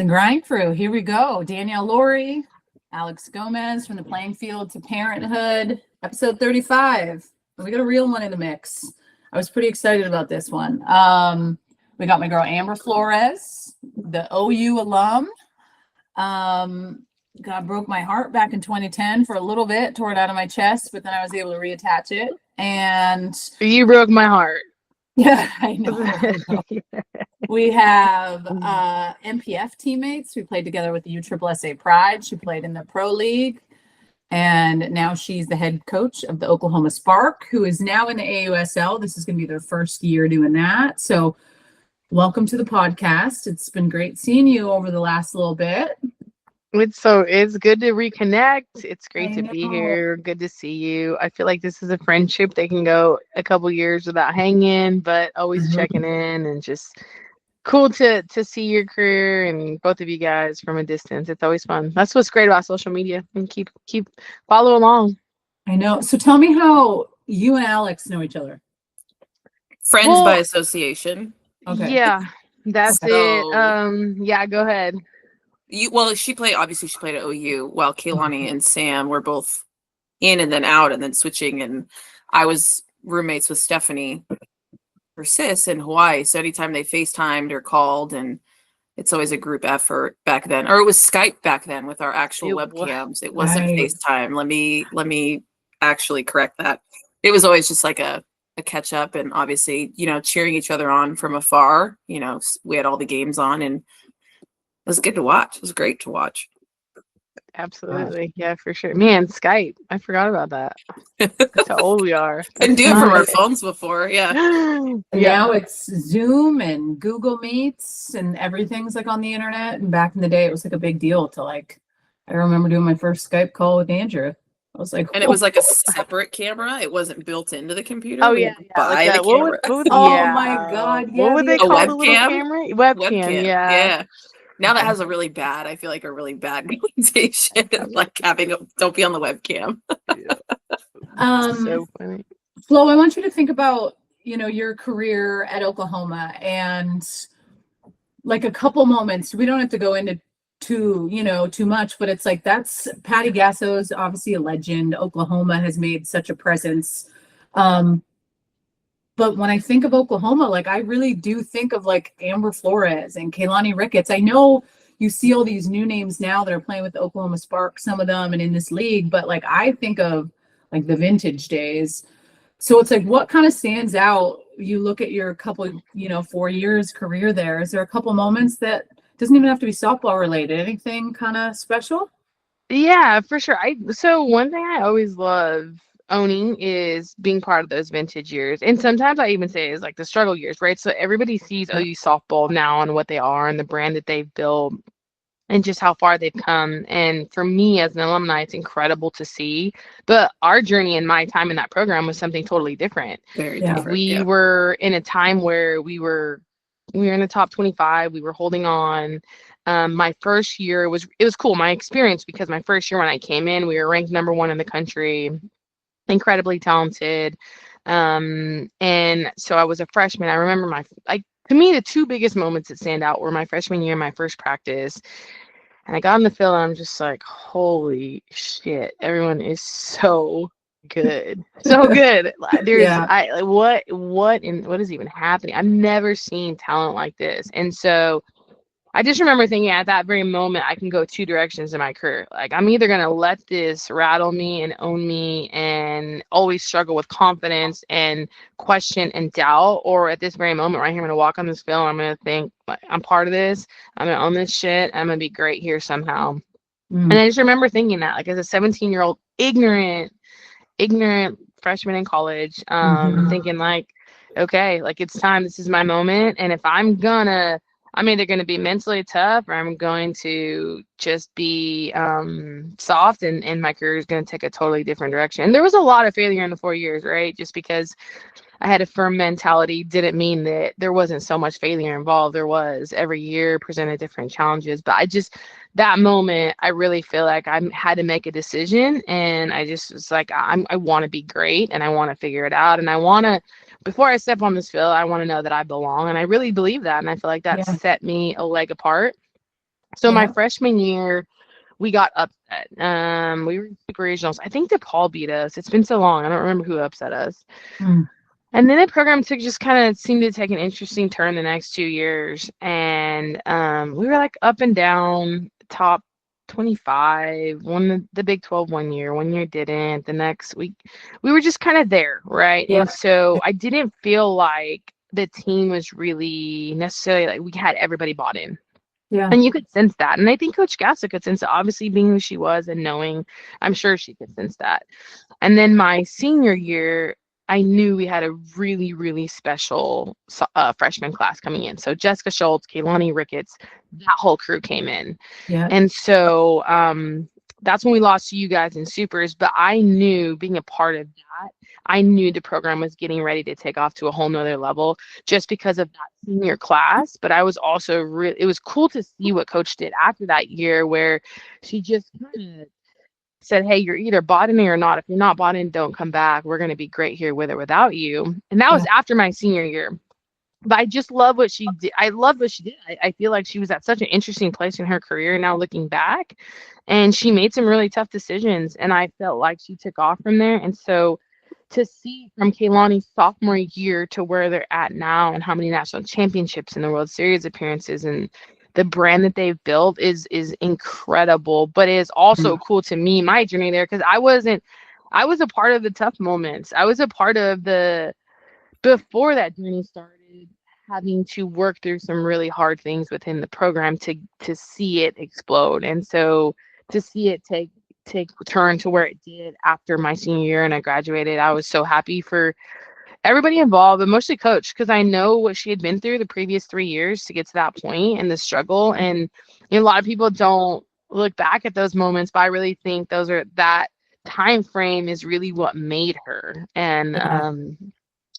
Grind crew. Here we go. Danielle Laurie, Alex Gomez from the Playing Field to Parenthood, episode 35. We got a real one in the mix. I was pretty excited about this one. We got my girl Amber Flores, the OU alum. God broke my heart back in 2010 for a little bit, tore it out of my chest, but then I was able to reattach it. And you broke my heart. Yeah, I know. We have MPF teammates. We played together with the USSSA Pride. She played in the Pro League. And now she's the head coach of the Oklahoma Spark, who is now in the AUSL. This is going to be their first year doing that. So welcome to the podcast. It's been great seeing you over the last little bit. It's good to reconnect. It's great to be here. Good to see you. I feel like this is a friendship that can go a couple years without hanging, but always checking in, and just cool to see your career and both of you guys from a distance. It's always fun. That's what's great about social media, and keep follow along. I know. So tell me how you and Alex know each other. Friends by association. Okay. Yeah, that's it. Yeah, go ahead. She played at OU, while Kaylani and Sam were both in and then out and then switching. And I was roommates with Stephanie, her sis, in Hawaii. So anytime they FaceTimed or called, and it's always a group effort back then. Or it was Skype back then with our actual webcams. It wasn't FaceTime. Let me actually correct that. It was always just like a catch up, and obviously, cheering each other on from afar. We had all the games on, and it was good to watch. It was great to watch. Absolutely. Yeah, for sure. Man, Skype. I forgot about that. That's how old we are. Couldn't do it from our phones before. Yeah. Now it's Zoom and Google Meets, and everything's like on the internet. And back in the day, it was like a big deal to I remember doing my first Skype call with Andrew. I was like, and it was like a separate camera. It wasn't built into the computer. Oh yeah, my God! Yeah, what would they call webcam? The little camera? Webcam. Yeah. Now that has a really bad connotation. Like don't be on the webcam. So funny. Flo, I want you to think about, your career at Oklahoma, and like a couple moments. We don't have to go into too much, but it's like, that's Patty Gasso's obviously a legend. Oklahoma has made such a presence. But when I think of Oklahoma, I really do think of Amber Flores and Kaylani Ricketts. I know you see all these new names now that are playing with the Oklahoma Spark, some of them, and in this league, but I think of the vintage days. So it's what kind of stands out? You look at your couple, 4 years career there. Is there a couple moments that doesn't even have to be softball related? Anything kind of special? Yeah, for sure. So one thing I always love owning is being part of those vintage years, and sometimes I even say is the struggle years, right? So everybody sees OU softball now and what they are and the brand that they've built and just how far they've come. And for me as an alumni, it's incredible to see. But our journey and my time in that program was something totally different. Very different. We were in a time where we were in the top 25. We were holding on. My first year it was cool. My experience, because my first year when I came in, we were ranked number 1 in the country. Incredibly talented. And so I was a freshman. I remember to me, the two biggest moments that stand out were my freshman year and my first practice. And I got in the field and I'm just like, holy shit, everyone is so good. So good. What is even happening? I've never seen talent like this. And so I just remember thinking at that very moment, I can go two directions in my career. I'm either going to let this rattle me and own me and always struggle with confidence and question and doubt, or at this very moment right here, I'm going to walk on this field. I'm going to think I'm part of this. I'm going to own this shit. I'm going to be great here somehow. And I just remember thinking that as a 17-year-old, ignorant freshman in college, thinking okay, it's time. This is my moment. And if I'm either going to be mentally tough, or I'm going to just be soft, and my career is going to take a totally different direction. And there was a lot of failure in the 4 years, right? Just because I had a firm mentality didn't mean that there wasn't so much failure involved. There was. Every year presented different challenges. But that moment, I really feel like I had to make a decision. And I just was I want to be great, and I want to figure it out. And before I step on this field, I want to know that I belong. And I really believe that. And I feel like that set me a leg apart. So my Yeah. freshman year, we got upset. We were in super regionals. I think DePaul beat us. It's been so long. I don't remember who upset us. Mm. And then the program just kind of seemed to take an interesting turn the next 2 years. And we were like up and down, top 25, won the Big 12 one year didn't. The next week, we were just kind of there, right? Yeah. And so I didn't feel like the team was really necessarily like we had everybody bought in. Yeah. And you could sense that. And I think Coach Gassa could sense it, obviously being who she was and knowing, I'm sure she could sense that. And then my senior year, I knew we had a really, really special freshman class coming in. So Jessica Schultz, Kaylani Ricketts, that whole crew came in. Yeah. And so that's when we lost to you guys in supers. But I knew being a part of that, I knew the program was getting ready to take off to a whole nother level just because of that senior class. But I was also it was cool to see what Coach did after that year, where she just kind of said, hey, you're either bought in or not. If you're not bought in, don't come back. We're going to be great here with or without you. And that was after my senior year. But I just love what she did. I love what she did. I feel like she was at such an interesting place in her career now looking back. And she made some really tough decisions. And I felt like she took off from there. And so to see from Kaylani's sophomore year to where they're at now and how many national championships and the World Series appearances and the brand that they've built is incredible. But it is also cool to me, my journey there, because I was a part of the tough moments. I was a part of before that journey started, having to work through some really hard things within the program to see it explode. And so to see it take turn to where it did after my senior year and I graduated, I was so happy for everybody involved, but mostly Coach, because I know what she had been through the previous 3 years to get to that point and the struggle. And a lot of people don't look back at those moments, but I really think that time frame is really what made her. And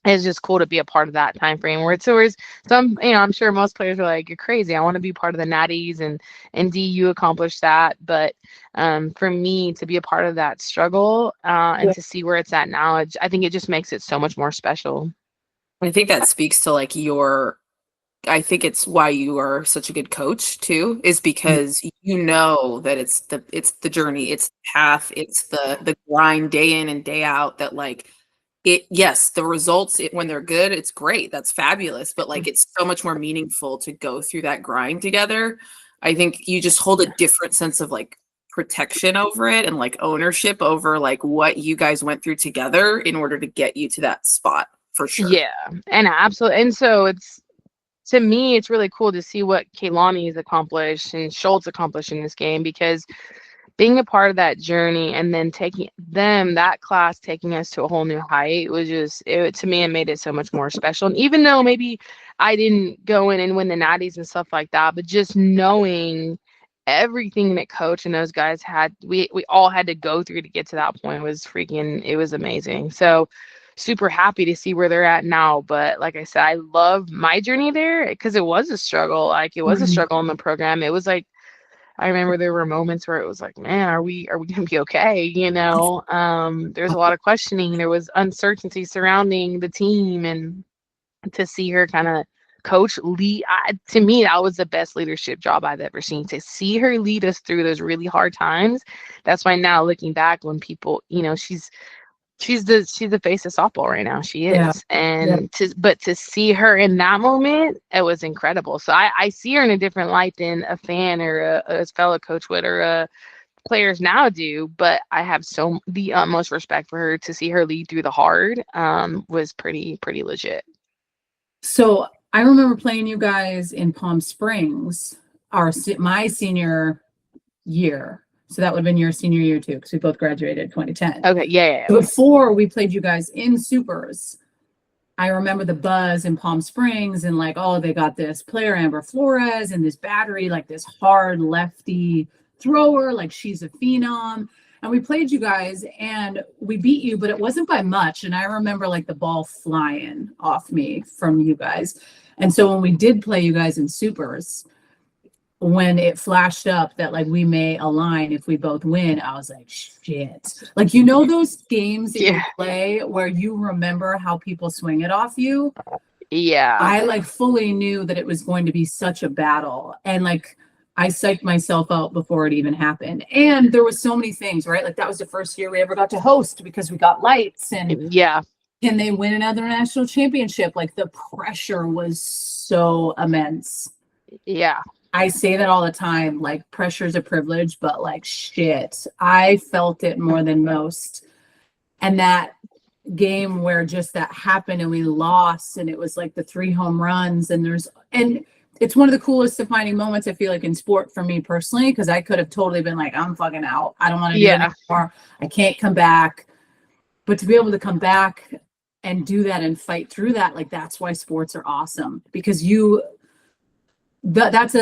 it's just cool to be a part of that time frame where it's some, I'm sure most players are like, you're crazy. I want to be part of the Natties and D, you accomplished that. But for me to be a part of that struggle and to see where it's at now, I think it just makes it so much more special. I think that speaks to like I think it's why you are such a good coach too, is because you know that it's the journey, it's the path, it's the grind day in and day out that like yes, the results when they're good, it's great. That's fabulous. But like, it's so much more meaningful to go through that grind together. I think you just hold a different sense of like protection over it and like ownership over like what you guys went through together in order to get you to that spot for sure. Yeah, and absolutely. And so to me, it's really cool to see what Kaylani has accomplished and Schultz accomplished in this game, because being a part of that journey and then taking that class taking us to a whole new height was to me, it made it so much more special. And even though maybe I didn't go in and win the Natties and stuff like that, but just knowing everything that Coach and those guys we all had to go through to get to that point it was amazing. So super happy to see where they're at now. But like I said, I love my journey there because it was a struggle. Like it was a struggle in the program. It was like, I remember there were moments where it was like, man, are we gonna be okay? There's a lot of questioning. There was uncertainty surrounding the team, and to see her kind of coach lead, to me, that was the best leadership job I've ever seen. To see her lead us through those really hard times. That's why now looking back, when people, she's the face of softball right now. She is. Yeah. And to see her in that moment, it was incredible. So I see her in a different light than a fan or a fellow coach would or players now do. But I have the utmost respect for her. To see her lead through the hard was pretty legit. So I remember playing you guys in Palm Springs, my senior year. So that would have been your senior year too, because we both graduated 2010. Okay, yeah. Before we played you guys in supers, I remember the buzz in Palm Springs and like, oh, they got this player Amber Flores and this battery, like this hard lefty thrower, like she's a phenom. And we played you guys and we beat you, but it wasn't by much. And I remember like the ball flying off me from you guys. And so when we did play you guys in supers, when it flashed up that like we may align if we both win, I was like, shit. Like, those games that you play where you remember how people swing it off you? Yeah. I like fully knew that it was going to be such a battle. And like I psyched myself out before it even happened. And there was so many things, right? Like that was the first year we ever got to host because we got lights, and Yeah. can they win another national championship? Like the pressure was so immense. Yeah. I say that all the time, like pressure is a privilege, but like shit, I felt it more than most. And that game where just that happened and we lost, and it was like the 3 home runs, and it's one of the coolest defining moments I feel like in sport for me personally, because I could have totally been like, I'm fucking out. I don't want to do it Yeah. anymore. I can't come back. But to be able to come back and do that and fight through that, like that's why sports are awesome, because that's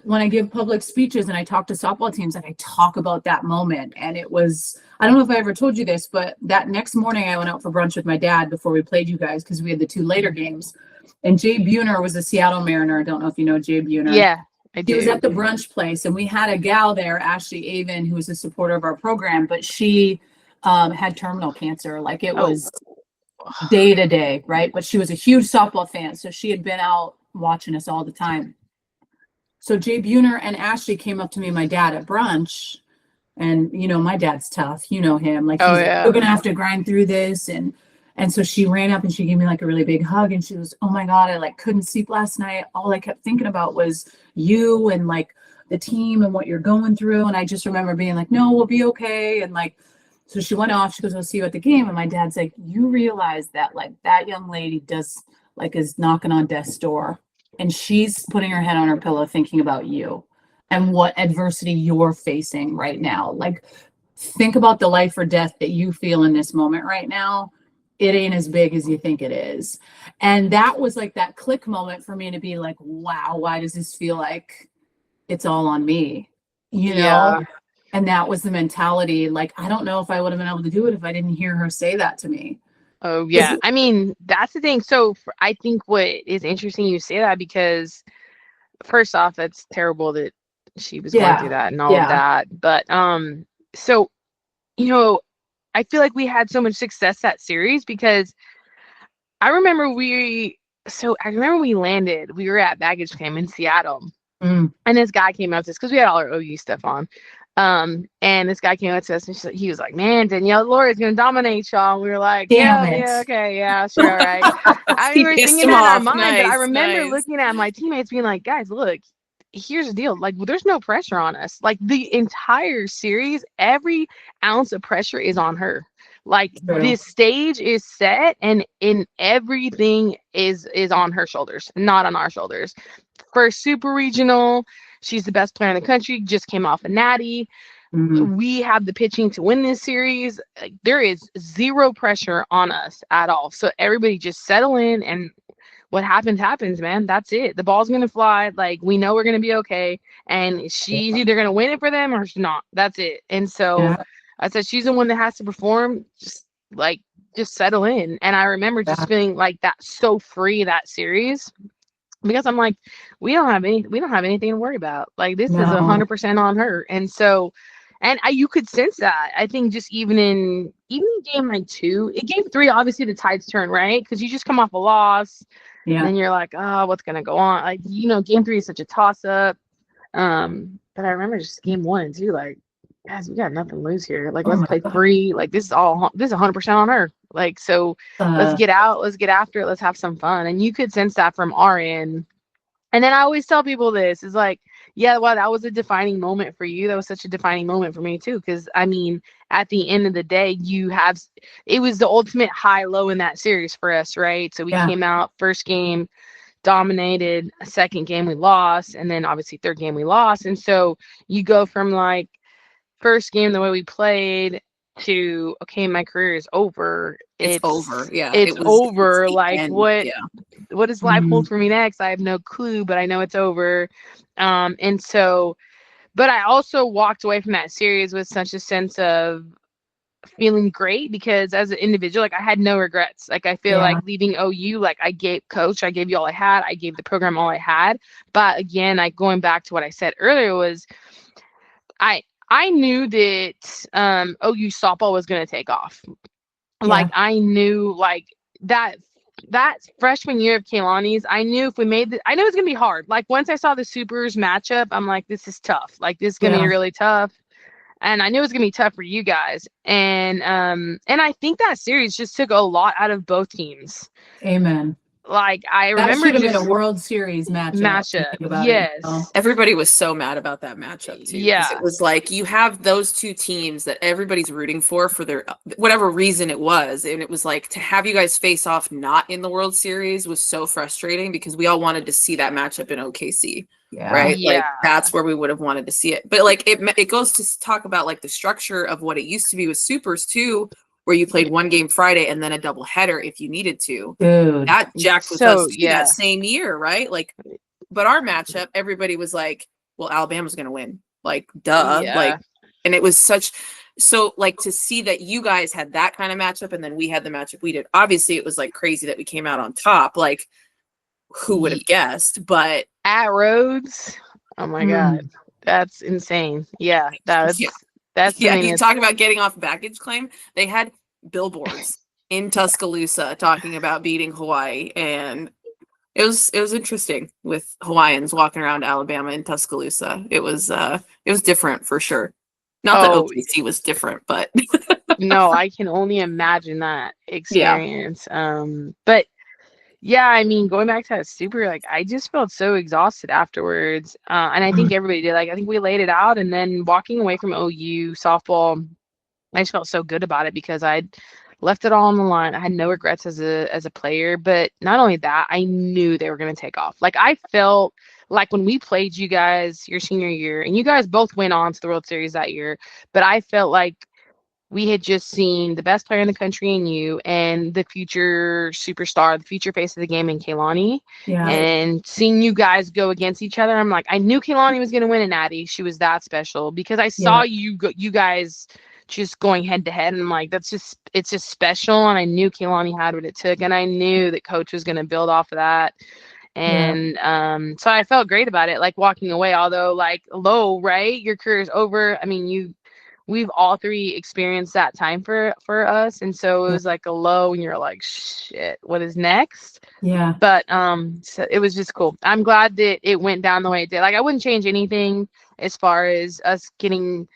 when I give public speeches and I talk to softball teams, and I talk about that moment. And it was, I don't know if I ever told you this, but that next morning I went out for brunch with my dad before we played you guys, because we had the 2 later games. And Jay Buhner was a Seattle Mariner. I don't know if you know Jay Buhner. Yeah, I He was do. at the brunch place, and we had a gal there, Ashley Avon, who was a supporter of our program, but she had terminal cancer. Like it was day to day, right? But she was a huge softball fan, so she had been out watching us all the time. So Jay Buhner and Ashley came up to me and my dad at brunch, and my dad's tough. You know him. Like he's like, yeah. we're gonna have to grind through this, and so she ran up and she gave me like a really big hug, and she was, oh my God, I like couldn't sleep last night. All I kept thinking about was you and like the team and what you're going through. And I just remember being like, no, we'll be okay. And like, so she went off, she goes, I'll see you at the game. And my dad's like, you realize that like that young lady is knocking on death's door, and she's putting her head on her pillow thinking about you and what adversity you're facing right now. Like, think about the life or death that you feel in this moment right now. It ain't as big as you think it is. And that was like that click moment for me to be like, wow, why does this feel like it's all on me? Yeah. And that was the mentality. Like, I don't know if I would have been able to do it if I didn't hear her say that to me. Oh, yeah. I mean, that's the thing. So I think what is interesting you say that, because first off, that's terrible that she was going through that and all of that. But so I feel like we had so much success that series, because I remember we landed. We were at baggage claim in Seattle, and this guy came up to us because we had all our OU stuff on. And this guy came up to us and he was like, man, Danielle Laura's gonna dominate y'all. And we were like, yeah, okay, yeah, sure, all right. I mean, we were thinking that in our mind, but I remember looking at my teammates being like, guys, look, here's the deal. Like, there's no pressure on us. Like the entire series, every ounce of pressure is on her. Like this stage is set, and everything is on her shoulders, not on our shoulders. First super regional, she's the best player in the country, just came off a natty. We have the pitching to win this series. Like, there is zero pressure on us at all. So everybody just settle in, and what happens, man. That's it. The ball's going to fly. Like, we know we're going to be okay. And she's either going to win it for them or she's not. That's it. And so I said, she's the one that has to perform. Just settle in. And I remember just feeling like that, so free that series, because I'm like, we don't have anything to worry about. Like, this is 100% on her. And so, and you could sense that. I think just even in game like 2, game 3, obviously the tides turn, right? Because you just come off a loss. And then you're like, oh, what's gonna go on? Like, game 3 is such a toss up. But I remember just game 1 and 2, like, guys, we got nothing to lose here. Like, let's play free. Like, this is 100% on her. Like, so let's get out, let's get after it, let's have some fun. And you could sense that from our end. And then I always tell people this is like, yeah, well, that was a defining moment for you. That was such a defining moment for me too. Because I mean, at the end of the day, it was the ultimate high-low in that series for us, right? So we came out, first game dominated, second game we lost, and then obviously third game we lost. And so you go from like first game the way we played to, okay, my career is over. It's over. Yeah. It's over. Like, end. What does life hold for me next? I have no clue, but I know it's over. And so, but I also walked away from that series with such a sense of feeling great, because as an individual, like, I had no regrets. Like, I feel like leaving OU, like, I gave you all I had. I gave the program all I had. But again, like, going back to what I said earlier was, I knew that OU softball was going to take off. Like, I knew, like, that that freshman year of Kaylani's, I knew if we made I knew it was gonna be hard. Like once I saw the Supers matchup, I'm like, this is tough. Like this is gonna be really tough. And I knew it was gonna be tough for you guys. And I think that series just took a lot out of both teams. Amen. Like I That remember should have just been a World Series matchup. Yes. Everybody was so mad about that matchup too. Yeah. It was like you have those two teams that everybody's rooting for their whatever reason it was. And it was like to have you guys face off not in the World Series was so frustrating because we all wanted to see that matchup in OKC. Yeah. Right. Yeah. Like that's where we would have wanted to see it. But like it goes to talk about like the structure of what it used to be with Supers too, where you played one game Friday and then a double header if you needed to. Dude. That jacked with So, us too, that same year, right? Like, but our matchup, everybody was like, well, Alabama's gonna win. Like, duh. Yeah. Like, and it was so like to see that you guys had that kind of matchup and then we had the matchup we did. Obviously, it was like crazy that we came out on top. Like, who would have guessed? But at Rhodes, oh my God, that's insane. Yeah, that's you talk about getting off baggage claim. They had billboards in Tuscaloosa talking about beating Hawaii, and it was interesting with Hawaiians walking around Alabama in Tuscaloosa. It was different for sure. Not that OKC was different, but no, I can only imagine that experience. But yeah, I mean, going back to that Super, like I just felt so exhausted afterwards. And I think everybody did. Like I think we laid it out, and then walking away from OU softball, I just felt so good about it because I'd left it all on the line. I had no regrets as a player, but not only that, I knew they were going to take off. Like I felt like when we played you guys your senior year, and you guys both went on to the World Series that year, but I felt like we had just seen the best player in the country in you and the future superstar, the future face of the game in Kaylani. Yeah. And seeing you guys go against each other, I'm like, I knew Kaylani was going to win a Natty. She was that special because I saw you guys just going head to head. And I'm like, it's just special. And I knew Kaylani had what it took. And I knew that coach was going to build off of that. And so I felt great about it, like walking away, although like low, right? Your career is over. I mean, we've all three experienced that time for us. And so it was like a low and you're like, shit, what is next? Yeah. But so it was just cool. I'm glad that it went down the way it did. Like I wouldn't change anything as far as us getting,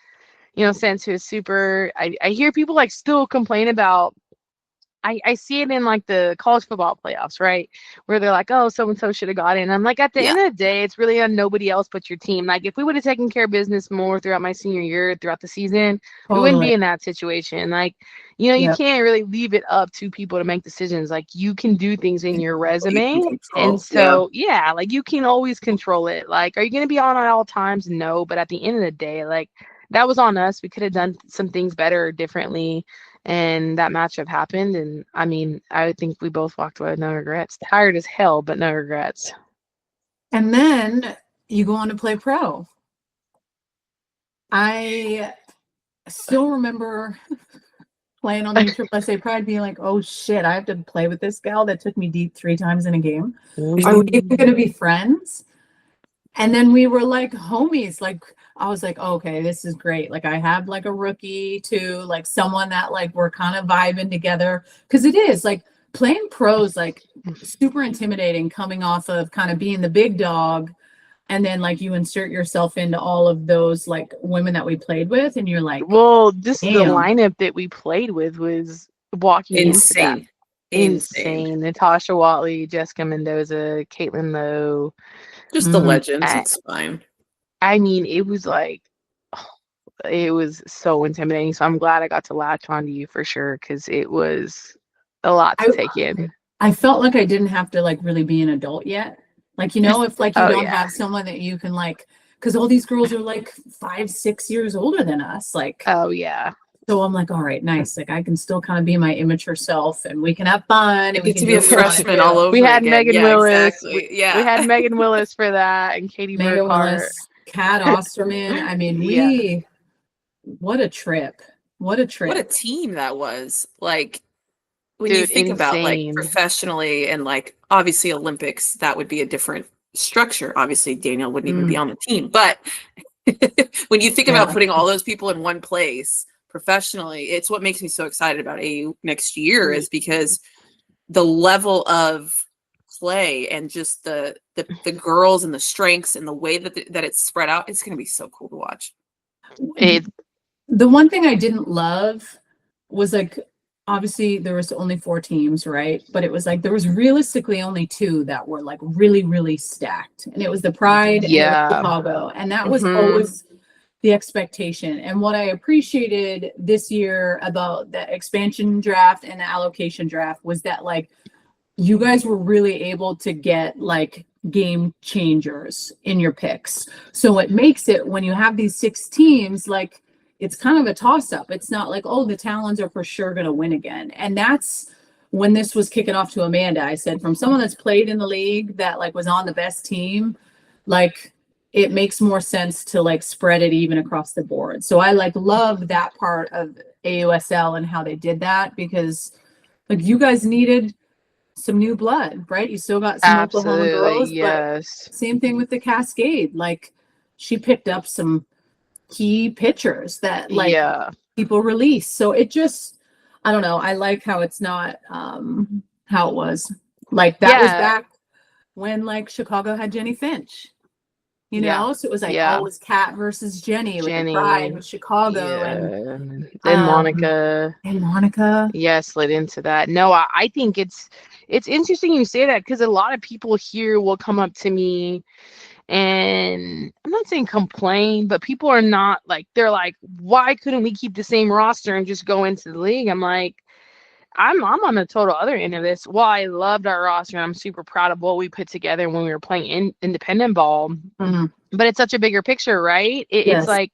sent to a Super. I hear people like still complain about, I see it in like the college football playoffs, right? Where they're like, oh, so-and-so should have got in. I'm like, at the end of the day, it's really on nobody else but your team. Like if we would have taken care of business more throughout my senior year, throughout the season, we wouldn't be in that situation. Like, you can't really leave it up to people to make decisions. Like you can do things in your resume. And so, like you can always control it. Like, are you going to be on at all times? No. But at the end of the day, like that was on us. We could have done some things better or differently. And that matchup happened. And I mean, I think we both walked away with no regrets. Tired as hell, but no regrets. And then you go on to play pro. I still remember playing on the Triple SA Pride being like, oh shit, I have to play with this gal that took me deep 3 times in a game. Are we even going to be friends? And then we were like homies. Like I was like, oh, okay, this is great. Like I have like a rookie too, like someone that like we're kind of vibing together. Cause it is like playing pros, like super intimidating coming off of kind of being the big dog. And then like you insert yourself into all of those like women that we played with. And you're like, well, just the lineup that we played with was walking into that. Insane. Natasha Watley, Jessica Mendoza, Caitlin Lowe. Just the legends. It's fine. I mean, it was like, it was so intimidating. So I'm glad I got to latch onto you for sure because it was a lot to take in. I felt like I didn't have to like really be an adult yet. Like, if like you don't have someone that you can like, because all these girls are like 5-6 years older than us. Like, oh yeah. So I'm like, all right, nice. Like I can still kind of be my immature self and we can have fun. And we can be a freshman all over. We had again. Megan Willis. Exactly. We had Megan Willis for that and Katie Burkhart. Kat Osterman. I mean, what a trip. What a team that was. Like when you think about like professionally and like obviously Olympics, that would be a different structure. Obviously Danielle wouldn't even be on the team. But when you think about putting all those people in one place, professionally, it's what makes me so excited about AU next year is because the level of play and just the girls and the strengths and the way that that it's spread out, it's going to be so cool to watch. The one thing I didn't love was like, obviously there was only 4 teams, right? But it was like there was realistically only 2 that were like really, really stacked, and it was the Pride and it was Chicago, and that was always the expectation. And what I appreciated this year about the expansion draft and the allocation draft was that like you guys were really able to get like game changers in your picks. So it makes it, when you have these 6 teams, like it's kind of a toss up. It's not like, oh, the Talons are for sure going to win again. And that's when this was kicking off to Amanda. I said, from someone that's played in the league that like was on the best team, like it makes more sense to like spread it even across the board. So I like love that part of AUSL and how they did that, because like you guys needed some new blood, right? You still got some Oklahoma girls, but same thing with the Cascade. Like she picked up some key pitchers that like people release. So it just, I don't know. I like how it's not how it was. Like that was back when like Chicago had Jenny Finch. You know, so it was like always Kat versus Jenny with the Pride with Chicago and Monica. And Monica. Slid into that. No, I think it's interesting you say that, because a lot of people here will come up to me, and I'm not saying complain, but people are not like, they're like, why couldn't we keep the same roster and just go into the league? I'm like, I'm on the total other end of this. Well, I loved our roster, and I'm super proud of what we put together when we were playing independent ball. But it's such a bigger picture, right? It's like,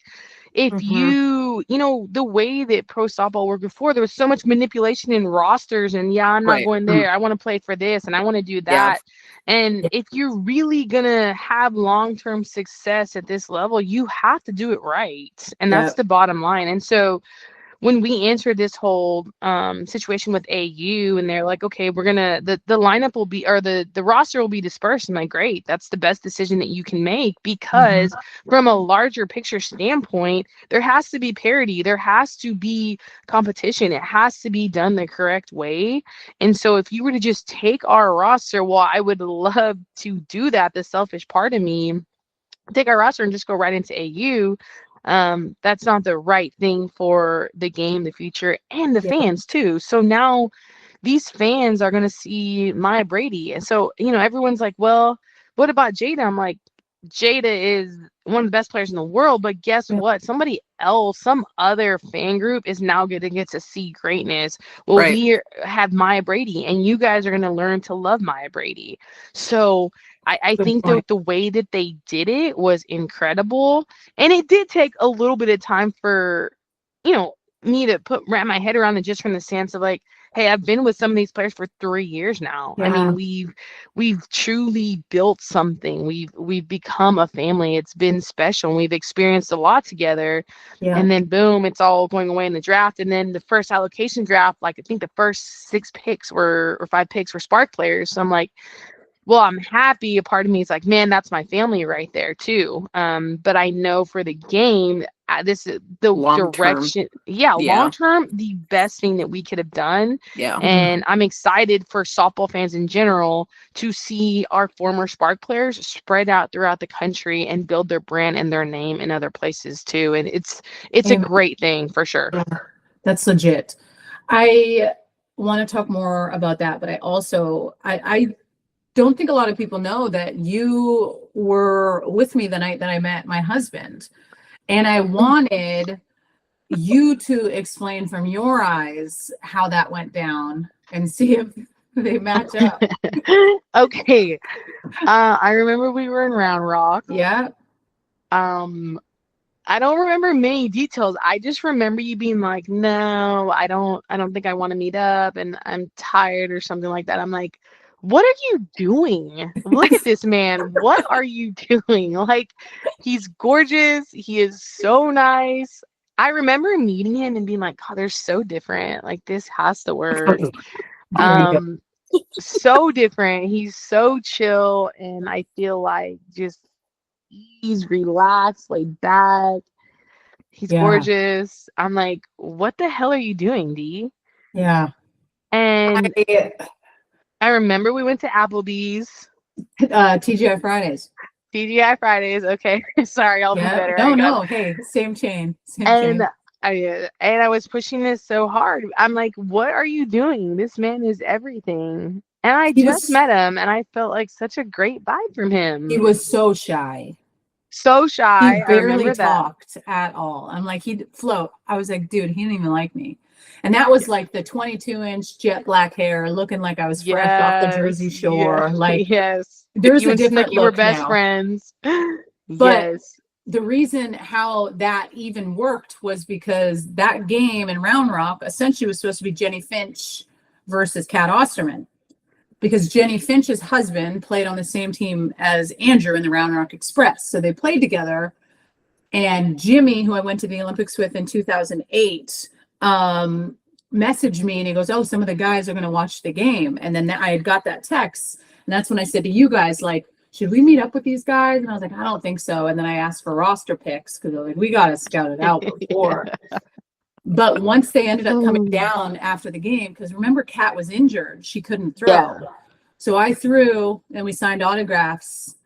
if you know, the way that pro softball worked before, there was so much manipulation in rosters, and I'm not going there. I want to play for this, and I want to do that. And if you're really gonna have long-term success at this level, you have to do it right. And that's the bottom line. And so when we entered this whole situation with AU, and they're like, okay, we're gonna the lineup will be, or the roster will be dispersed. I'm like, great, that's the best decision that you can make, because from a larger picture standpoint, there has to be parity, there has to be competition, it has to be done the correct way. And so if you were to just take our roster, well, I would love to do that. The selfish part of me, take our roster and just go right into AU. That's not the right thing for the game, the future, and the fans too. So now these fans are going to see Maya Brady. And so, you know, everyone's like, well, what about Jada? I'm like, Jada is one of the best players in the world, but guess what? Somebody else, some other fan group is now going to get to see greatness. Well, we have Maya Brady, and you guys are going to learn to love Maya Brady. So I think that the way that they did it was incredible. And it did take a little bit of time for, you know, me to wrap my head around it, just from the sense of like, hey, I've been with some of these players for 3 years now. I mean, we've truly built something. We've become a family. It's been special, and we've experienced a lot together. And then boom, it's all going away in the draft. And then the first allocation draft, like I think the first 6 picks or 5 picks were Spark players. So I'm like, well, I'm happy. A part of me is like, man, that's my family right there too. But I know for the game, this is the direction. Long term, the best thing that we could have done. And I'm excited for softball fans in general to see our former Spark players spread out throughout the country and build their brand and their name in other places too. And it's a great thing for sure. That's legit. I want to talk more about that, but I also I don't think a lot of people know that you were with me the night that I met my husband. And I wanted you to explain from your eyes how that went down and see if they match up. Okay. I remember we were in Round Rock. I don't remember many details. I just remember you being like, no, I don't think I want to meet up, and I'm tired or something like that. I'm like, what are you doing? Look at this man. What are you doing? Like, he's gorgeous. He is so nice. I remember meeting him and being like, oh, they're so different. Like, this has to work. So different. He's so chill, and I feel like just he's relaxed, laid back. He's gorgeous. I'm like, what the hell are you doing, D? And I remember we went to Applebee's. TGI Fridays. TGI Fridays. Okay. Sorry, I'll be Yeah. better. No. Hey, same chain. Same And chain. I was pushing this so hard. I'm like, what are you doing? This man is everything. And I He just was met him, and I felt like such a great vibe from he him. was so shy. So He shy. I barely remember that. talked at all. I'm like, he'd float. I was like, dude, he didn't even like me. And that was like the 22-inch jet black hair, looking like I was fresh off the Jersey Yes. Yeah. Shore. Like, Yes. there's You a and different Snooki were look best now. friends. But Yes. the reason how that even worked was because that game in Round Rock essentially was supposed to be Jenny Finch versus Kat Osterman. Because Jenny Finch's husband played on the same team as Andrew in the Round Rock Express. So they played together. And Jimmy, who I went to the Olympics with in 2008, messaged me and he goes, oh, some of the guys are going to watch the game. And then I had got that text. And that's when I said to you guys, like, should we meet up with these guys? And I was like, I don't think so. And then I asked for roster picks because like, we got to scout it out before. But once they ended up coming down after the game, because remember, Kat was injured. She couldn't throw. Yeah. So I threw and we signed autographs.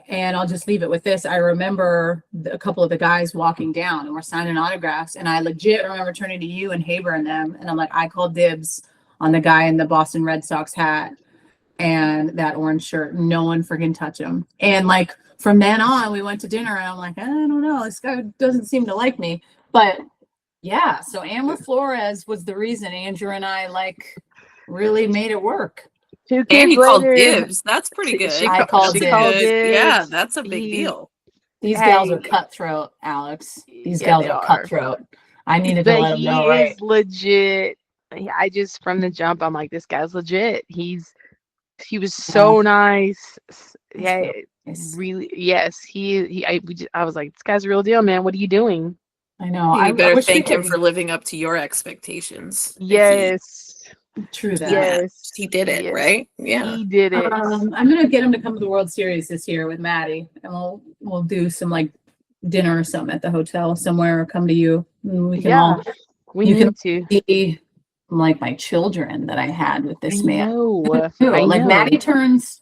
And I'll just leave it with this. I remember a couple of the guys walking down and we're signing autographs. And I legit remember turning to you and Haber and them. And I'm like, I called dibs on the guy in the Boston Red Sox hat and that orange shirt. No one friggin' touch him. And like from then on, we went to dinner and I'm like, I don't know. This guy doesn't seem to like me. But yeah, so Amber Flores was the reason Andrew and I like really made it work. And you called dibs. That's pretty good. I called dibs. Yeah, that's a big deal. These gals are cutthroat, Alex. These gals are cutthroat. I needed to let them know, right? He is legit. I just, from the jump, I'm like, this guy's legit. He was so nice. Yeah, really. Yes, I was like, this guy's a real deal, man. What are you doing? I know. You better thank him for living up to your expectations. Yes. True that. Yes. He did it, right? Yeah. He did it. I'm gonna get him to come to the World Series this year with Maddie, and we'll do some like dinner or something at the hotel somewhere, or come to you. And we can all need to see like my children that I had with this man. Like Maddie turns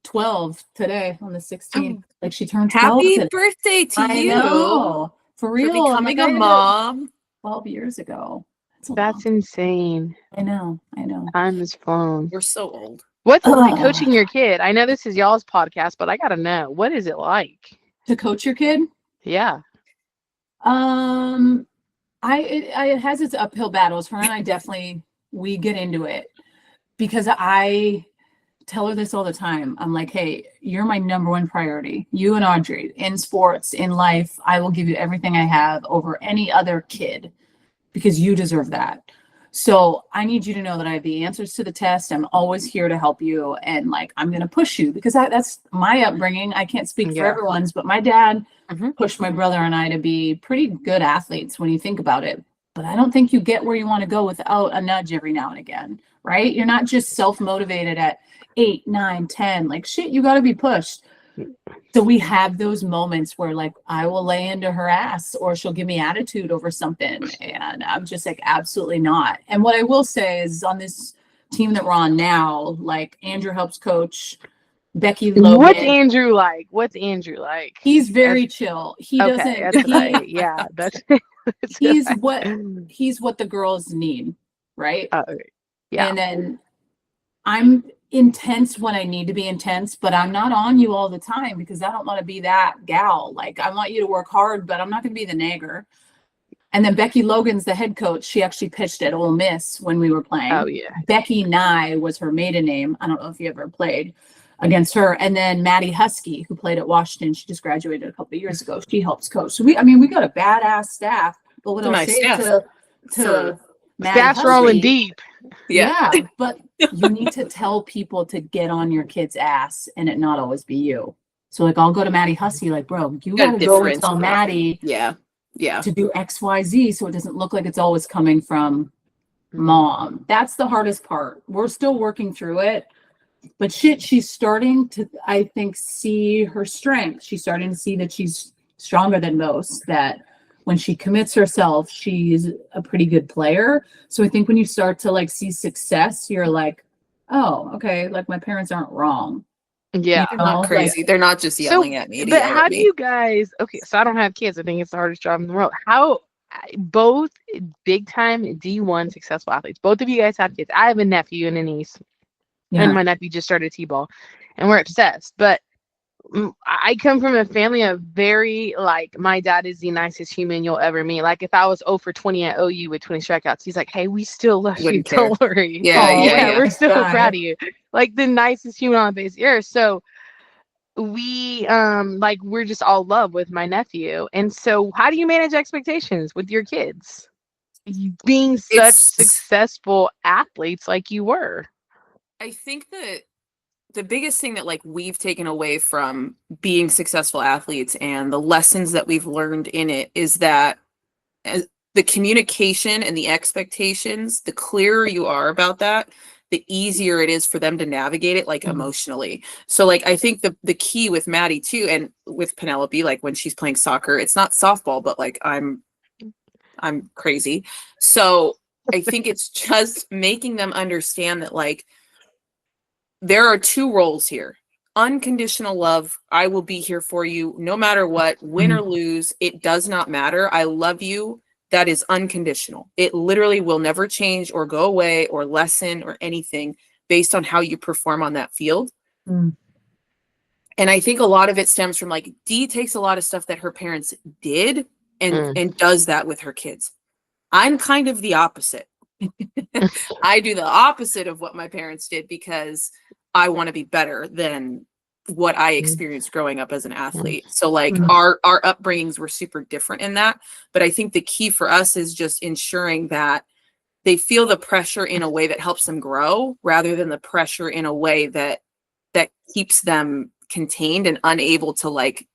12 today on the 16th. Like she turned 12. Happy birthday to you. Know. For real. For becoming a mom 12 years ago. That's insane. I know. Time has flown. We're so old. What's it like coaching your kid? I know this is y'all's podcast, but I gotta know, what is it like to coach your kid? Yeah. It has its uphill battles. Her and I we get into it because I tell her this all the time. I'm like, hey, you're my number one priority. You and Audrey in sports, in life. I will give you everything I have over any other kid because you deserve that. So I need you to know that I have the answers to the test. I'm always here to help you. And like, I'm going to push you because that's my upbringing. I can't speak for everyone's, but my dad pushed my brother and I to be pretty good athletes when you think about it. But I don't think you get where you want to go without a nudge every now and again, right? You're not just self-motivated at 8, 9, 10, like shit, you got to be pushed. So we have those moments where like I will lay into her ass or she'll give me attitude over something. And I'm just like, absolutely not. And what I will say is on this team that we're on now, like Andrew helps coach, Becky Logan. What's Andrew like? He's very chill. He doesn't. He's what the girls need, right? Yeah. And then I'm intense when I need to be intense, but I'm not on you all the time because I don't want to be that gal. Like I want you to work hard, but I'm not going to be the nagger. And then Becky Logan's the head coach. She actually pitched at Ole Miss when we were playing. Oh yeah. Becky Nye was her maiden name. I don't know if you ever played against her. And then Maddie Husky, who played at Washington, she just graduated a couple of years ago. She helps coach. So we got a badass staff. But what I'll say to Maddie staff's Husky, rolling deep. Yeah, but you need to tell people to get on your kid's ass and it not always be you. So like I'll go to Maddie Husky, like, bro, you gotta go and tell Maddie to do XYZ so it doesn't look like it's always coming from mom. That's the hardest part. We're still working through it. But shit, she's starting to, I think, see her strength. She's starting to see that she's stronger than most, that when she commits herself, she's a pretty good player. So I think when you start to like see success, you're like, oh, okay, like my parents aren't wrong. Yeah. They're not Like, crazy. They're not just yelling at me to but yell how at do me. you guys, okay, so I don't have kids. I think it's the hardest job in the world. How, both big time D1 successful athletes, both of you guys have kids. I have a nephew and a niece, and yeah. my nephew just started T-ball, and we're obsessed. But I come from a family of very, like, my dad is the nicest human you'll ever meet. Like, if I was 0 for 20 at OU with 20 strikeouts, he's like, hey, we still love you. Wouldn't care. Don't worry. Yeah, Oh, yeah, Yeah, yeah. we're nice still guy. proud of you. Like, the nicest human on the face of the earth. So we like, we're just all love with my nephew. And so how do you manage expectations with your kids? You being such It's successful athletes like you were. I think that the biggest thing that like we've taken away from being successful athletes and the lessons that we've learned in it is that as the communication and the expectations, the clearer you are about that, the easier it is for them to navigate it, like emotionally. So like I think the key with Maddie too, and with Penelope, like when she's playing soccer, it's not softball, but like I'm crazy. So I think it's just making them understand that like there are two roles here. Unconditional love. I will be here for you no matter what, win or lose. It does not matter. I love you. That is unconditional. It literally will never change or go away or lessen or anything based on how you perform on that field. Mm. And I think a lot of it stems from like Dee takes a lot of stuff that her parents did and does that with her kids. I'm kind of the opposite. I do the opposite of what my parents did because I want to be better than what I experienced growing up as an athlete. So like our upbringings were super different in that. But I think the key for us is just ensuring that they feel the pressure in a way that helps them grow rather than the pressure in a way that keeps them contained and unable to like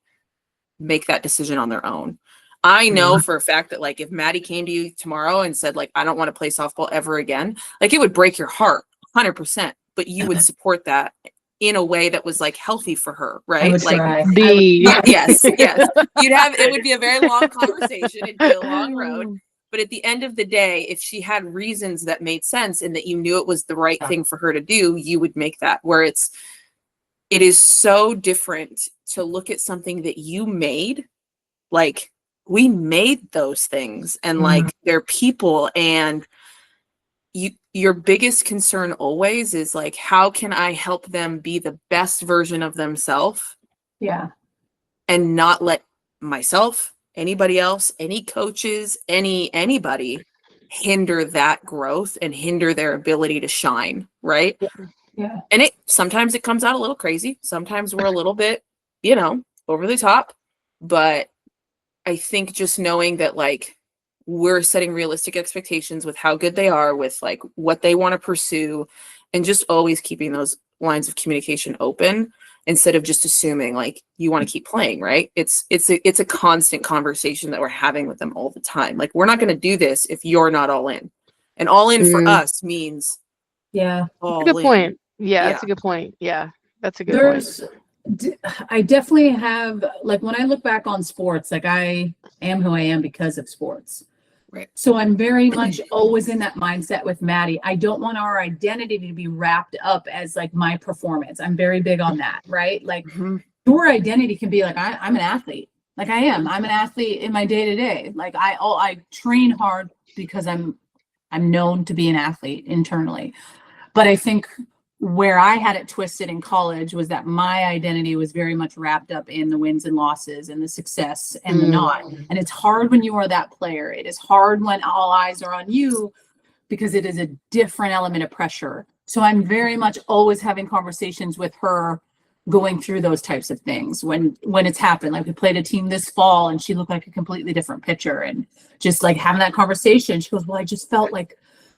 make that decision on their own. I know for a fact that like if Maddie came to you tomorrow and said like I don't want to play softball ever again, like it would break your heart 100%, but you would support that in a way that was like healthy for her, right? I would Like try. yes. It would be a very long conversation. It'd be a long road. But at the end of the day, if she had reasons that made sense and that you knew it was the right thing for her to do, you would make that. Where it is so different to look at something that you made, like we made those things and like they're people, and your biggest concern always is like, how can I help them be the best version of themselves? Yeah. And not let myself, anybody else, any coaches, anybody hinder that growth and hinder their ability to shine, right? Yeah. And sometimes it comes out a little crazy. Sometimes we're a little bit, over the top, but I think just knowing that like we're setting realistic expectations with how good they are, with like what they want to pursue, and just always keeping those lines of communication open instead of just assuming like you want to keep playing, right? It's a constant conversation that we're having with them all the time. Like we're not going to do this if you're not all in. And all in for us means all That's a good in. point. Yeah, that's a good point. Yeah, that's a good point. I definitely have, like, when I look back on sports, like I am who I am because of sports. Right. So I'm very much always in that mindset with Maddie. I don't want our identity to be wrapped up as like my performance. I'm very big on that, right? Like your identity can be like, I'm an athlete. Like I'm an athlete in my day to day. Like I train hard because I'm known to be an athlete internally. But I think where I had it twisted in college was that my identity was very much wrapped up in the wins and losses and the success and the not. And it's hard when you are that player. It is hard when all eyes are on you because it is a different element of pressure. So I'm very much always having conversations with her going through those types of things when it's happened. Like we played a team this fall and she looked like a completely different pitcher, and just like having that conversation, she goes, well, I just felt like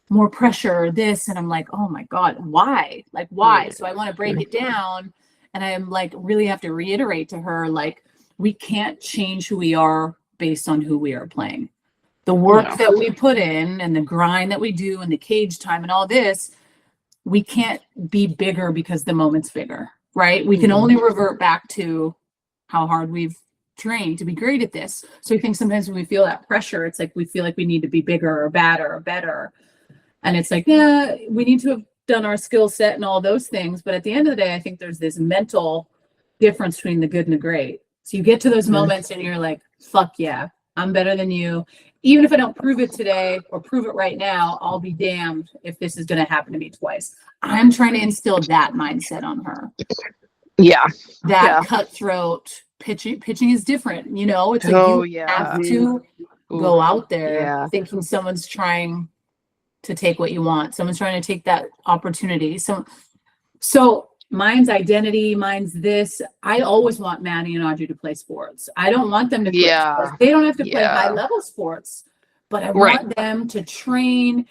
more pressure, this. And I'm like, oh my God, why? Like, why? So I want to break it down. And I'm like, really have to reiterate to her, like, we can't change who we are based on who we are playing. The work that we put in and the grind that we do and the cage time and all this, we can't be bigger because the moment's bigger, right? We can only revert back to how hard we've trained to be great at this. So I think sometimes when we feel that pressure, it's like we feel like we need to be bigger or badder or better. And it's like, yeah, we need to done our skill set and all those things. But at the end of the day, I think there's this mental difference between the good and the great. So you get to those moments and you're like, fuck yeah, I'm better than you. Even if I don't prove it today or prove it right now, I'll be damned if this is going to happen to me twice. I'm trying to instill that mindset on her. Yeah. That cutthroat pitching is different. You know, it's like you have to go out there thinking someone's trying to take what you want. Someone's trying to take that opportunity. So mine's identity, mine's this. I always want Maddie and Audrey to play sports. I don't want them to play sports. They don't have to play high level sports, but I want them to train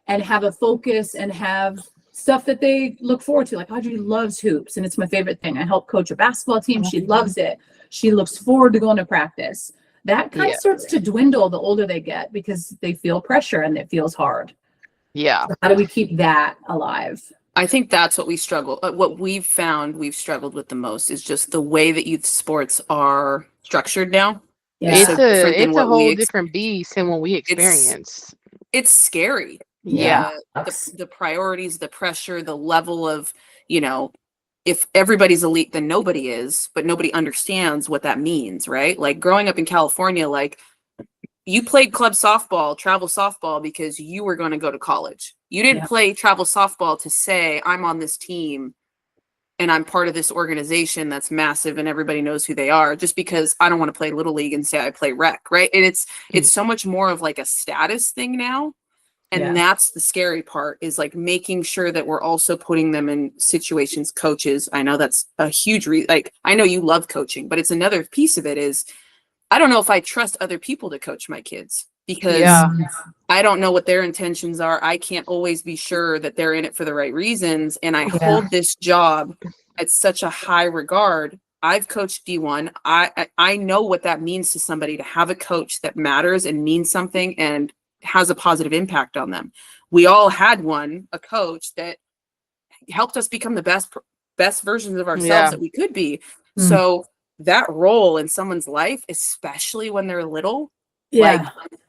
and have a focus and have stuff that they look forward to. Like Audrey loves hoops, and it's my favorite thing. I help coach a basketball team. She loves it. She looks forward to going to practice. That kind of starts to dwindle the older they get because they feel pressure and it feels hard. Yeah. So how do we keep that alive? I think that's what we struggle. What we've found we've struggled with the most is just the way that youth sports are structured now. Yeah. It's a whole different beast than what we experience. It's scary. Yeah. The priorities, the pressure, the level of, you know, if everybody's elite, then nobody is, but nobody understands what that means, right? Like growing up in California, like you played club softball, travel softball, because you were going to go to college. You didn't play travel softball to say, I'm on this team and I'm part of this organization that's massive and everybody knows who they are, just because I don't want to play little league and say I play rec, right? And it's so much more of like a status thing now. And that's the scary part, is like making sure that we're also putting them in situations. Coaches, I know that's a huge like, I know you love coaching, but it's another piece of it is, I don't know if I trust other people to coach my kids, because I don't know what their intentions are. I can't always be sure that they're in it for the right reasons. And I hold this job at such a high regard. I've coached D1. I know what that means to somebody to have a coach that matters and means something and has a positive impact on them. We all had a coach that helped us become the best versions of ourselves that we could be. So that role in someone's life, especially when they're little, like,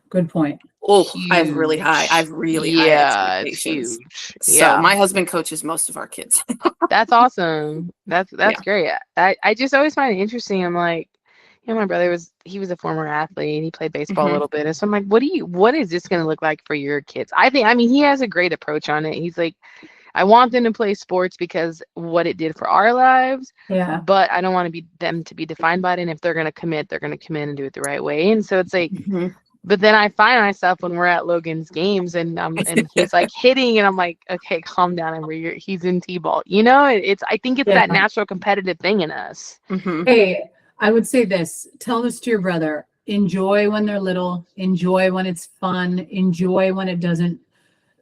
good point. Oh, I have really high expectations. It's huge. So my husband coaches most of our kids. That's awesome. That's great. I just always find it interesting. I'm like, you know, my brother was a former athlete. He played baseball a little bit. And so I'm like, what is this going to look like for your kids? I mean, he has a great approach on it. He's like, I want them to play sports because what it did for our lives. Yeah. But I don't want them to be defined by it. And if they're going to commit, they're going to commit and do it the right way. And so it's like, but then I find myself when we're at Logan's games and he's like hitting and I'm like, okay, calm down. He's in T-ball. You know, I think it's that natural competitive thing in us. Hey, I would say this, tell this to your brother, enjoy when they're little, enjoy when it's fun, enjoy when it doesn't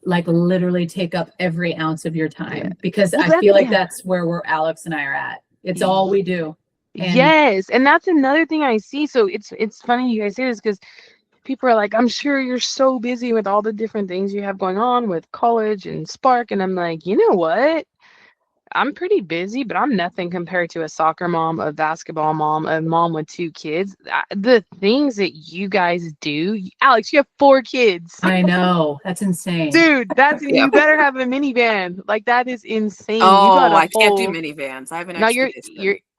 like literally take up every ounce of your time, because I feel like that's where Alex and I are at. It's all we do. Yes. And that's another thing I see. So it's funny you guys say this, because people are like, I'm sure you're so busy with all the different things you have going on with college and Spark. And I'm like, you know what? I'm pretty busy, but I'm nothing compared to a soccer mom, a basketball mom, a mom with 2 kids. The things that you guys do, Alex, you have 4 kids. I know. That's insane. Dude, you better have a minivan. Like, that is insane. Oh, I can't do minivans. I have an No, you're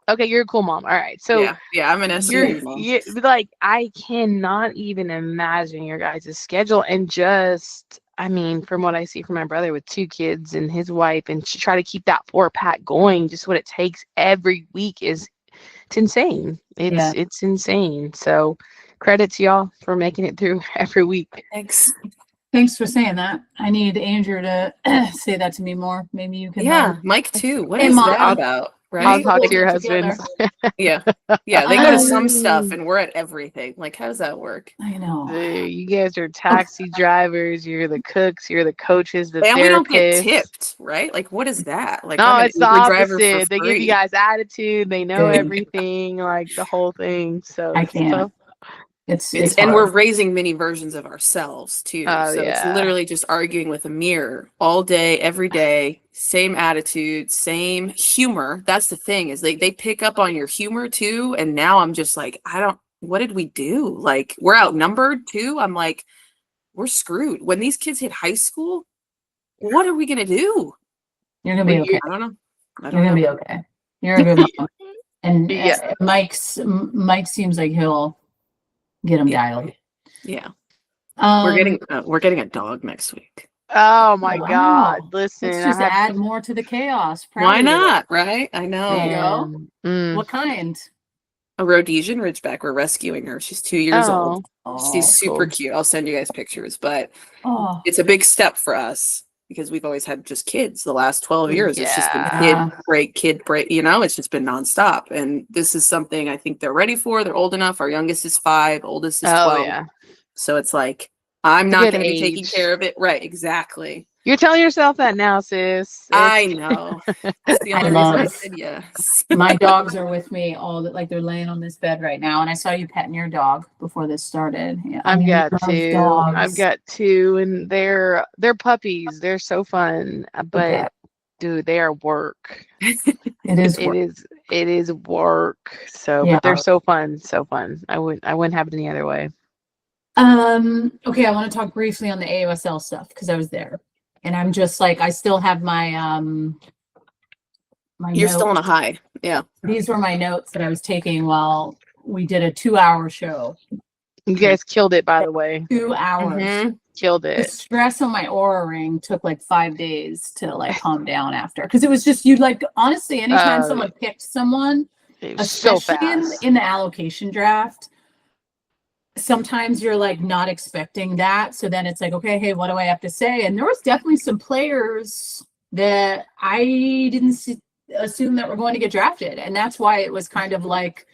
okay, you're a cool mom. All right. So yeah, I'm an SUV mom. Like, I cannot even imagine your guys' schedule, and just, I mean, from what I see from my brother with 2 kids and his wife, and to try to keep that 4-pack going, just what it takes every week it's insane. It's insane. So credit to y'all for making it through every week. Thanks for saying that. I need Andrew to say that to me more. Maybe you can. Yeah, Mike too. What is that about? Right? I'll talk to your husband. Yeah. They go to some stuff and we're at everything. Like, how does that work? I know. You guys are taxi drivers. You're the cooks. You're the coaches. The therapists. We don't get tipped, right? Like, what is that? Like, no, it's the opposite. They give you guys attitude. They know everything, like the whole thing. So I can't. It's and we're raising mini versions of ourselves too. It's literally just arguing with a mirror all day, every day, same attitude, same humor. That's the thing, is they pick up on your humor too. And now I'm just like, what did we do? Like, we're outnumbered too. I'm like, we're screwed. When these kids hit high school, what are we gonna do? You're gonna be okay. I don't know. You're gonna be okay. You're a good mom. And Yeah. Mike seems like he'll get him dialed. Yeah. We're getting a dog next week. Oh my Wow. God! Listen, Let's just add more to the chaos. Proud Why of you. not? Right? I know. Man. Mm. What kind? A Rhodesian Ridgeback. We're rescuing her. She's 2 years old. She's super cool. cute. I'll send you guys pictures, but Oh, it's a big step for us because we've always had just kids the last 12 years. It's just been Yeah. kid break, you know, it's just been nonstop. And this is something I think they're ready for. They're old enough. Our youngest is 5, oldest is 12. Yeah. So it's like, I'm It's a not good going to be taking age. care of it. Right. Exactly. You're telling yourself that now, sis. I know. That's the only reason I said yes. my dogs are with me like they're laying on this bed right now. And I saw you petting your dog before this started. Yeah, I've got we love 2. dogs. I've got 2, and they're puppies. They're so fun, but dude, they are work. It is work. It is work. So, Yeah. but they're so fun, so fun. I wouldn't have it any other way. Okay, I want to talk briefly on the AOSL stuff because I was there. And I'm just like, I still have my You're notes. still on a high. Yeah. These were my notes that I was taking while we did a 2-hour show. You guys killed it, by the way. 2 hours. Mm-hmm. Killed The it. stress on my Aura ring took like 5 days to like calm down after. Because it was just, you'd like, honestly, anytime someone picked someone, It was so especially fast. in the allocation draft, sometimes you're like not expecting that. So then it's like, okay, hey, what do I have to say? And there was definitely some players that I didn't assume that were going to get drafted. And that's why it was kind of like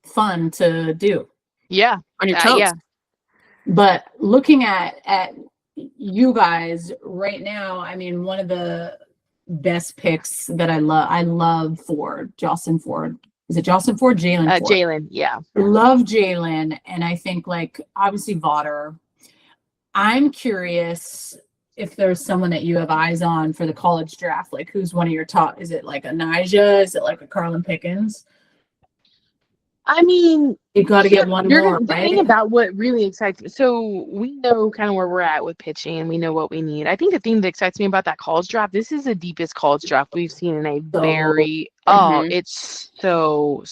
fun to do. Yeah. On your toes. Yeah. But looking at you guys right now, I mean, one of the best picks that I love Ford, Jocelyn Ford. Is it Jocelyn Ford? Jalen Ford. Jalen, yeah. Love Jalen. And I think like obviously Vaughter. I'm curious if there's someone that you have eyes on for the college draft. Like who's one of your top? Is it like a Nija? Is it like a Carlin Pickens? I mean, You got to get one more, the right? thing about what really excites me, so we know kind of where we're at with pitching and we know what we need. I think the thing that excites me about that college draft, this is the deepest college draft we've seen in a very, it's so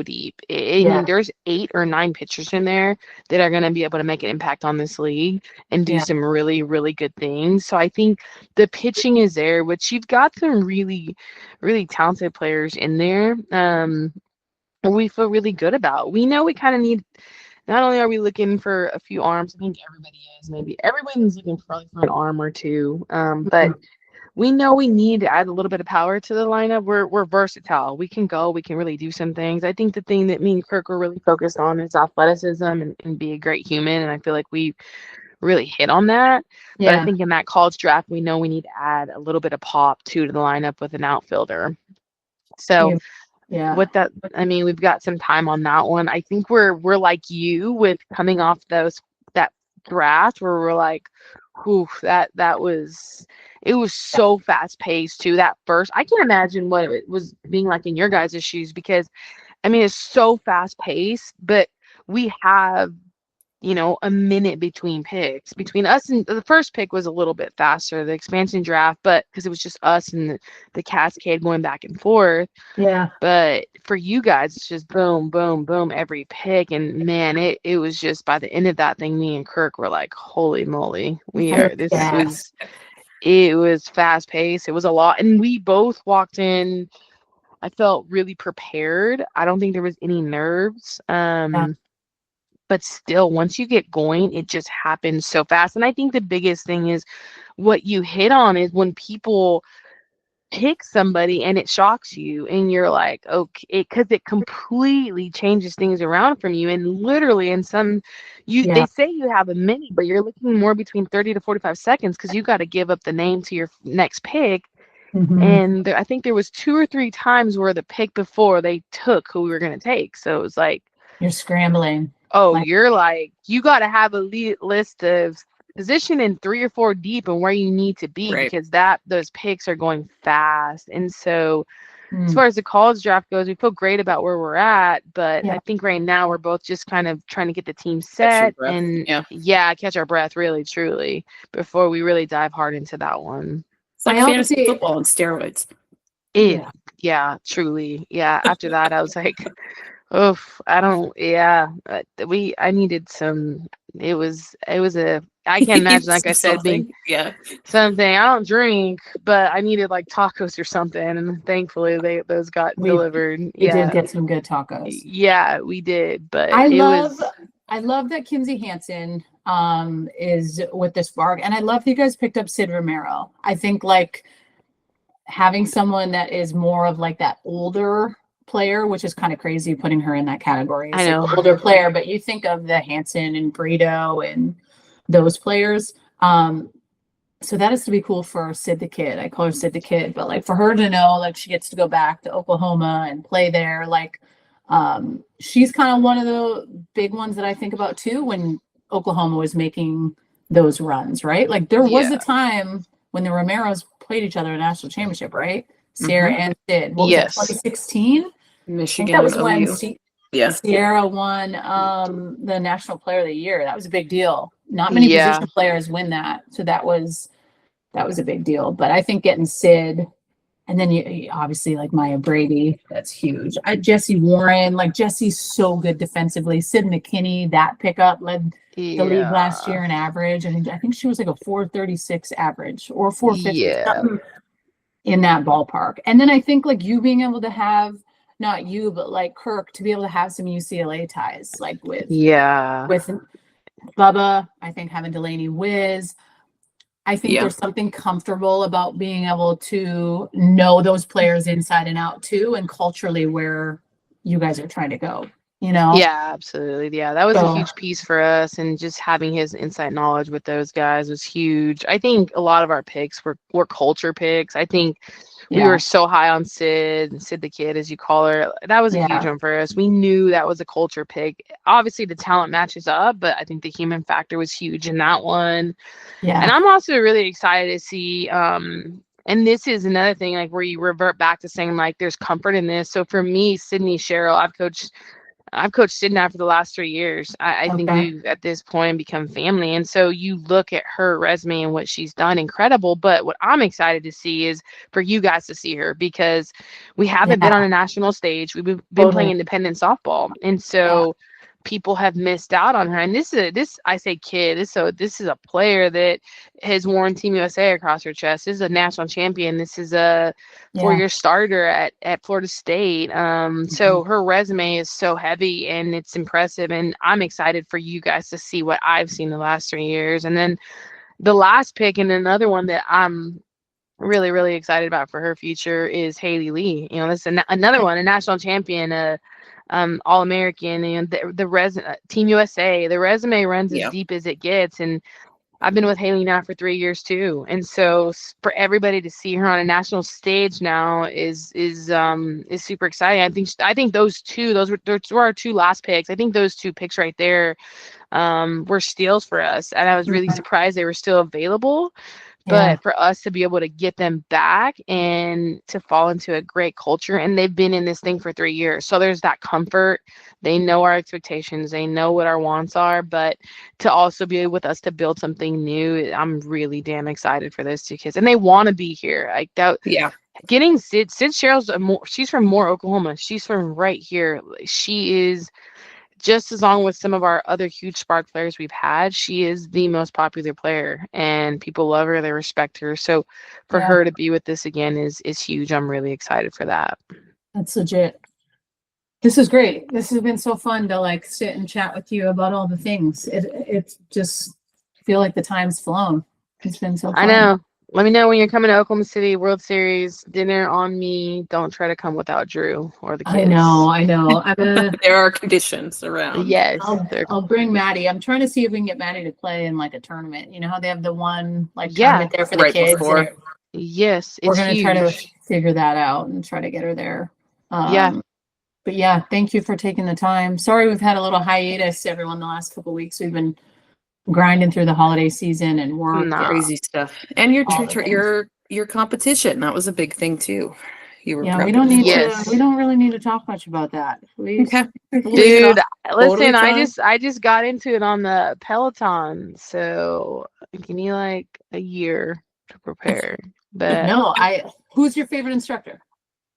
deep. I mean, there's 8 or 9 pitchers in there that are going to be able to make an impact on this league and do some really, really good things. So I think the pitching is there, which you've got some really, really talented players in there. We feel really good about. We know we kind of need, not only are we looking for a few arms, I think everybody is, maybe everyone's looking probably for an arm or 2, but we know we need to add a little bit of power to the lineup. We're versatile. We can really do some things. I think the thing that me and Kirk are really focused on is athleticism and be a great human, and I feel like we really hit on that. But I think in that college draft, we know we need to add a little bit of pop to the lineup with an outfielder. So with that, I mean, we've got some time on that one. I think we're like you with coming off that draft where we're like, whew, it was so fast paced too. That first, I can't imagine what it was being like in your guys' shoes, because I mean, it's so fast paced, but we have, a minute between picks. Between us and the first pick was a little bit faster, the expansion draft, but because it was just us and the cascade going back and forth. Yeah. But for you guys, it's just boom, boom, boom, every pick. And man, it was just by the end of that thing, me and Kirk were like, holy moly, it was fast paced. It was a lot. And we both walked in, I felt really prepared. I don't think there was any nerves. But still, once you get going, it just happens so fast. And I think the biggest thing is what you hit on is when people pick somebody and it shocks you and you're like, okay, because it completely changes things around from you. And literally in they say you have a minute, but you're looking more between 30 to 45 seconds because you got to give up the name to your next pick. And I think there was 2 or 3 times where the pick before they took who we were going to take. So it was like, you're scrambling. Oh, you're like, you got to have a list of position in 3 or 4 deep and where you need to be, because those picks are going fast. And so as far as the college draft goes, we feel great about where we're at, but I think right now we're both just kind of trying to get the team set and catch our breath really, truly, before we really dive hard into that one. It's like I fantasy honestly- football on steroids. Yeah, truly. Yeah. After that, I was like, oh, I don't. Yeah, I needed some. It was I can't imagine, like I said, being something. I don't drink, but I needed like tacos or something, and thankfully those got delivered. We did get some good tacos. Yeah, we did. But I love that Kinsey Hansen is with the Spark, and I love that you guys picked up Sid Romero. I think like having someone that is more of like that older player, which is kind of crazy putting her in that category. I know. Like older player, but you think of the Hansen and Brito and those players. So that is to be cool for Sid the Kid. I call her Sid the Kid, but like for her to know like she gets to go back to Oklahoma and play there, like she's kind of one of the big ones that I think about too when Oklahoma was making those runs, right? Like there was a time when the Romeros played each other in a national championship, right? Sierra and Sid. What was it, 2016? Michigan. That was when Yeah. Sierra won the National Player of the Year. That was a big deal. Not many position players win that. So that was a big deal. But I think getting Sid, and then you obviously like Maya Brady, that's huge. Jesse Warren, like Jesse's so good defensively. Sid McKinney, that pickup led the league last year in average. And I think she was like a 436 average or 450, something in that ballpark. And then I think like you being able to have, not you, but like Kirk, to be able to have some UCLA ties, like with Bubba, I think having Delaney Wiz. I think there's something comfortable about being able to know those players inside and out too, and culturally where you guys are trying to go, you know? Yeah, absolutely. Yeah, that was a huge piece for us, and just having his insight knowledge with those guys was huge. I think a lot of our picks were culture picks. I think we were so high on Sid the Kid, as you call her. That was a huge one for us. We knew that was a culture pick. Obviously, the talent matches up, but I think the human factor was huge in that one. Yeah. And I'm also really excited to see, and this is another thing, like where you revert back to saying like there's comfort in this. So for me, Sydney Sherrill, I've coached Sid now for the last 3 years. I think we've at this point become family. And so you look at her resume and what she's done, incredible. But what I'm excited to see is for you guys to see her, because we haven't been on a national stage. We've been playing independent softball. And so people have missed out on her. And this I say kid, this is a player that has worn Team USA across her chest. This is a national champion. This is a 4-year starter at Florida State. So her resume is so heavy and it's impressive. And I'm excited for you guys to see what I've seen the last 3 years. And then the last pick, and another one that I'm really, really excited about for her future, is Haley Lee. You know, this is another one, a national champion, All-American, and the Team USA. The resume runs as deep as it gets, and I've been with Haley now for 3 years too. And so for everybody to see her on a national stage now is super exciting. I think those were our 2 last picks. I think those 2 picks right there were steals for us, and I was really surprised they were still available. But for us to be able to get them back and to fall into a great culture, and they've been in this thing for 3 years. So there's that comfort. They know our expectations. They know what our wants are, but to also be with us to build something new, I'm really damn excited for those 2 kids. And they want to be here. Like that. Yeah. Getting Sid Sherrill's she's from Moore, Oklahoma. She's from right here. She is, just as long with some of our other huge Spark players we've had, she is the most popular player, and people love her. They respect her. So for her to be with this again is huge. I'm really excited for that. That's legit. This is great. This has been so fun to like sit and chat with you about all the things. It's just feel like the time's flown. It's been so fun. I know. Let me know when you're coming to Oklahoma City World Series. Dinner on me. Don't try to come without Drew or the kids. I know. There are conditions around. Yes. I'll bring Maddie. I'm trying to see if we can get Maddie to play in like a tournament. You know how they have the one like tournament there for the kids? Yes. We're going to try to figure that out and try to get her there. But yeah, thank you for taking the time. Sorry we've had a little hiatus, everyone, the last couple of weeks. We've been grinding through the holiday season and work. Crazy stuff. And your competition, that was a big thing too. You were we don't really need to talk much about that. Dude, listen, I just got into it on the Peloton, so give me like a year. to prepare. But No, who's your favorite instructor?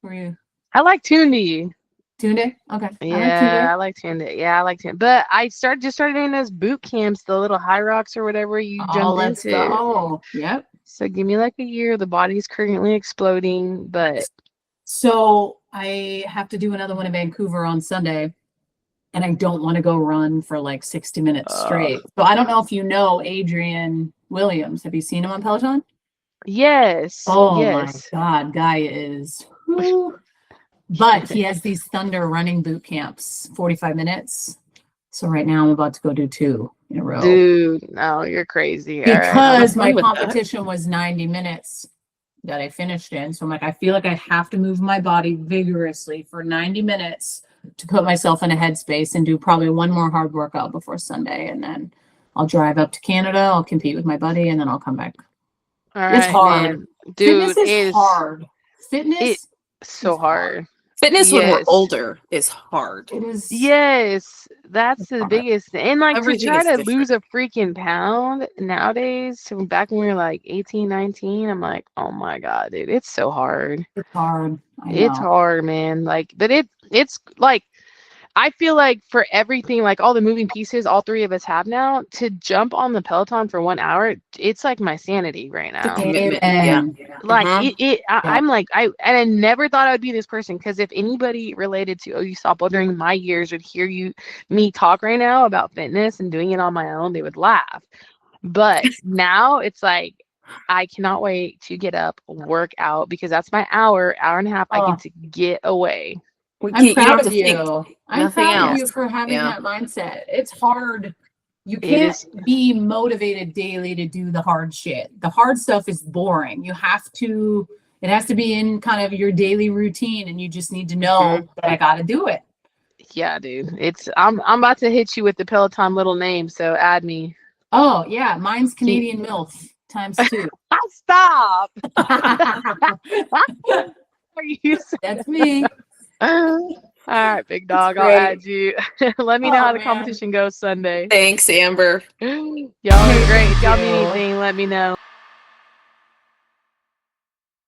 Were you I like Tunde. Tunde? Okay. Yeah, I I like like Tunde. Yeah, I like Tunde. But I just started doing those boot camps, the little high rocks or whatever you Tunde. Oh, jump let's into. go. Yep. So give me like a year. The body's currently exploding, but So I have to do another one in Vancouver on Sunday, and I don't want to go run for like 60 minutes straight. So I don't know if you know Adrian Williams. Have you seen him on Peloton? yes, Oh yes. my God, guy is. Whew. But he has these Thunder running boot camps, 45 minutes. So right now I'm about to go do 2 in a row. Dude, no, you're crazy. All right, Because my fun with that. competition was 90 minutes that I finished in. So I'm like, I feel like I have to move my body vigorously for 90 minutes to put myself in a headspace and do probably one more hard workout before Sunday. And then I'll drive up to Canada, I'll compete with my buddy, and then I'll come back. all It's right, hard. man. Dude, Fitness is hard. Fitness it's so is hard. hard. Fitness when we're Yes. older is hard. It is. Yes, that's the hard. biggest thing. And like Everything to try is to different. lose a freaking pound nowadays, so back when we were like 18, 19, I'm like, oh my God, dude, it's so hard. It's hard. I It's know. hard, man. Like, but it's like I feel like for everything, like all the moving pieces all three of us have now, to jump on the Peloton for 1 hour, it's like my sanity right The now. commitment. Amen. Yeah. Like Mhm. I'm like and I never thought I would be this person, because if anybody related to OU softball during my years would hear me talk right now about fitness and doing it on my own, they would laugh. But now it's like I cannot wait to get up, work out, because that's my hour and a half I Oh. get to get away. I'm You don't proud have of to think. you. I'm Nothing proud of you else. for having Yeah. that mindset. It's hard. You It can't is. be motivated daily to do the hard shit. The hard stuff is boring. It has to be in kind of your daily routine, and you just need to know that I got to do it. Yeah, dude. I'm about to hit you with the Peloton little name, so add me. Oh, yeah. Mine's Canadian MILF times 2. Stop. Are you That's me. all right, big dog. I'll great. add you. Let me know Oh, how the man. competition goes Sunday. Thanks, Amber. Y'all are great. If y'all Thank need you. anything, let me know.